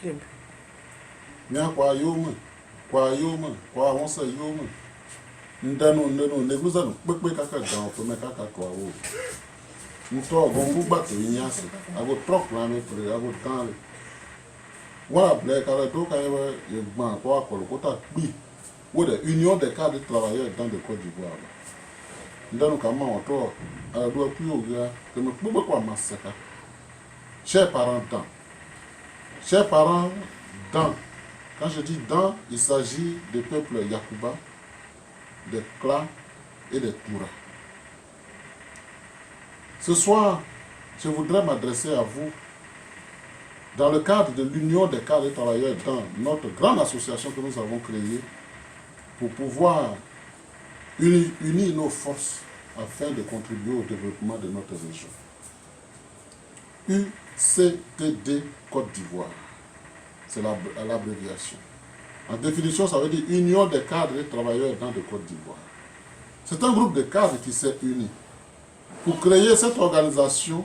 crime. Mia kwa yoma, kwa onsa yoma. Ndano neguza no kpekpe kaka gan to me kaka to awo. Nto gongu bato yinyase. Ago proclame pre ago tan. Voilà blé kala do ka ye gban ko akolo ko ta gbi. Wo de Union des cadres travailleurs dans le Côte d'Ivoire. Ndano kama oto ala do ku yoga que me kpekpe kwa masaka. Chers parents dans, quand je dis dans, il s'agit des peuples Yakuba, des clans et des Toura. Ce soir, je voudrais m'adresser à vous dans le cadre de l'Union des cadres et travailleurs dans notre grande association que nous avons créée pour pouvoir unir nos forces afin de contribuer au développement de notre région. UCTD Côte d'Ivoire, c'est l'abréviation. En définition, ça veut dire Union des cadres et travailleurs dans le Côte d'Ivoire. C'est un groupe de cadres qui s'est uni pour créer cette organisation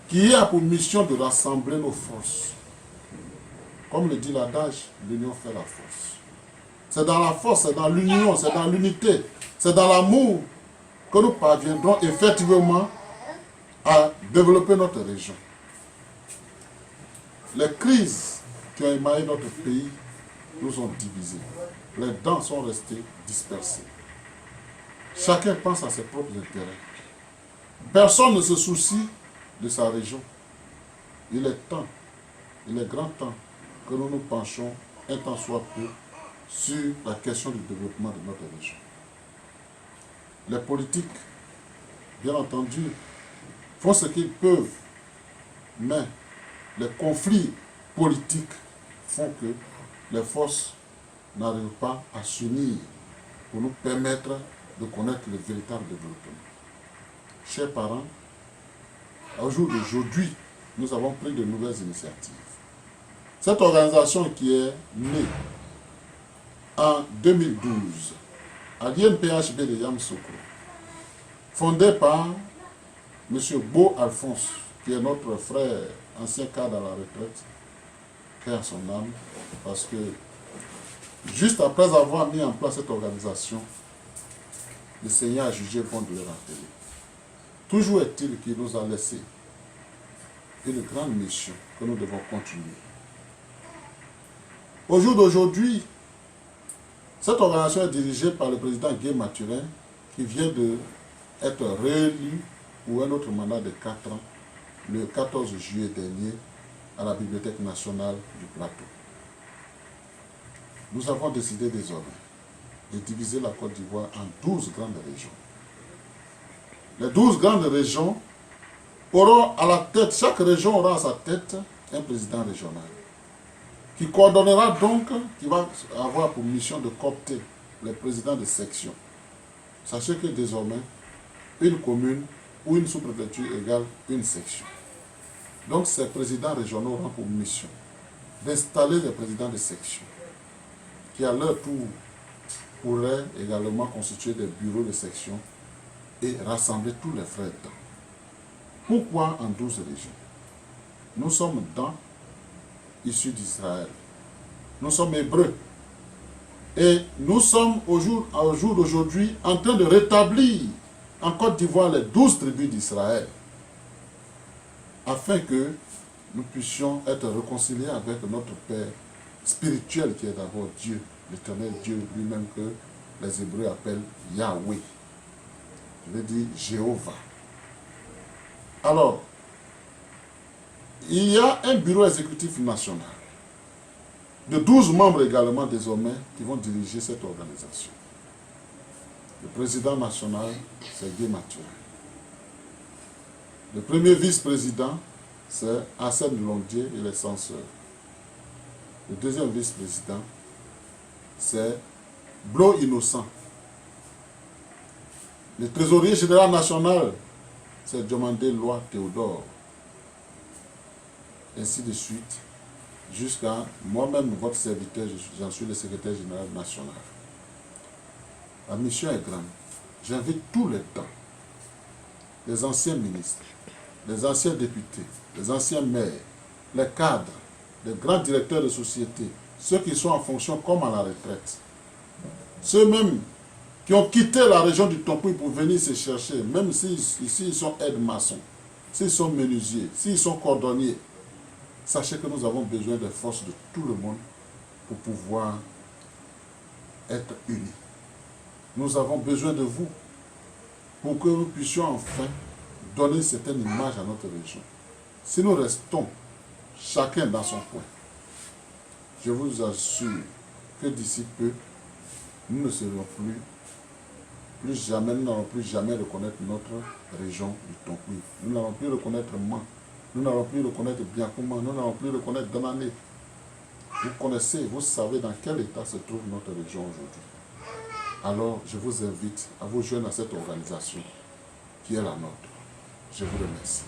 qui a pour mission de rassembler nos forces. Comme le dit l'adage, l'union fait la force. C'est dans la force, c'est dans l'union, c'est dans l'unité, c'est dans l'amour que nous parviendrons effectivement à développer notre région. Les crises qui ont émaillé notre pays nous ont divisés. Les dents sont restées dispersées. Chacun pense à ses propres intérêts. Personne ne se soucie de sa région. Il est temps, il est grand temps que nous nous penchions un temps soit peu sur la question du développement de notre région. Les politiques, bien entendu, font ce qu'ils peuvent, mais les conflits politiques font que les forces n'arrivent pas à s'unir pour nous permettre de connaître le véritable développement. Chers parents, au jour d'aujourd'hui, nous avons pris de nouvelles initiatives. Cette organisation qui est née en 2012 à l'INPHB de Yamoussoukro, fondée par M. Beau Alphonse, qui est notre frère, ancien cadre à la retraite, qui a son âme, parce que juste après avoir mis en place cette organisation, le Seigneur a jugé bon de le rappeler. Toujours est-il qu'il nous a laissé une grande mission que nous devons continuer. Au jour d'aujourd'hui, cette organisation est dirigée par le président Guy Mathurin, qui vient d'être réélu pour un autre mandat de 4 ans, le 14 juillet dernier, à la Bibliothèque nationale du Plateau. Nous avons décidé désormais de diviser la Côte d'Ivoire en 12 grandes régions. Les 12 grandes régions auront à la tête, chaque région aura à sa tête un président régional, qui coordonnera donc, qui va avoir pour mission de coopter les présidents de section. Sachez que désormais, une commune ou une sous-préfecture égale une section. Donc ces présidents régionaux auront pour mission d'installer les présidents de section, qui à leur tour pourraient également constituer des bureaux de section et rassembler tous les frères dedans. Pourquoi en 12 régions? Nous sommes issus d'Israël. Nous sommes hébreux. Et nous sommes au jour d'aujourd'hui en train de rétablir en Côte d'Ivoire les 12 tribus d'Israël, afin que nous puissions être réconciliés avec notre Père spirituel qui est d'abord Dieu, l'éternel Dieu lui-même que les Hébreux appellent Yahweh. Je veux dire Jéhovah. Alors, il y a un bureau exécutif national de 12 membres également désormais qui vont diriger cette organisation. Le président national, c'est Guy Mathurin. Le premier vice-président, c'est Arsène Londier et les censeurs. Le deuxième vice-président, c'est Blo Innocent. Le trésorier général national, c'est Diomandé Loi Théodore. Ainsi de suite, jusqu'à moi-même, votre serviteur, j'en suis le secrétaire général national. La mission est grande. J'invite tous les temps, les anciens ministres, les anciens députés, les anciens maires, les cadres, les grands directeurs de société, ceux qui sont en fonction comme à la retraite, ceux-mêmes qui ont quitté la région du Tonkouy pour venir se chercher, même s'ils sont aides-maçons, s'ils sont menuisiers, s'ils sont cordonniers, sachez que nous avons besoin des forces de tout le monde pour pouvoir être unis. Nous avons besoin de vous pour que nous puissions enfin donner une certaine image à notre région. Si nous restons chacun dans son coin, je vous assure que d'ici peu, nous ne serons plus jamais, nous n'allons plus jamais reconnaître notre région du Tonkouy. Nous n'allons plus reconnaître Man, nous n'allons plus reconnaître Biakouma, nous n'allons plus reconnaître Danané. Vous connaissez, vous savez dans quel état se trouve notre région aujourd'hui. Alors, je vous invite à vous joindre à cette organisation qui est la nôtre. Je vous remercie.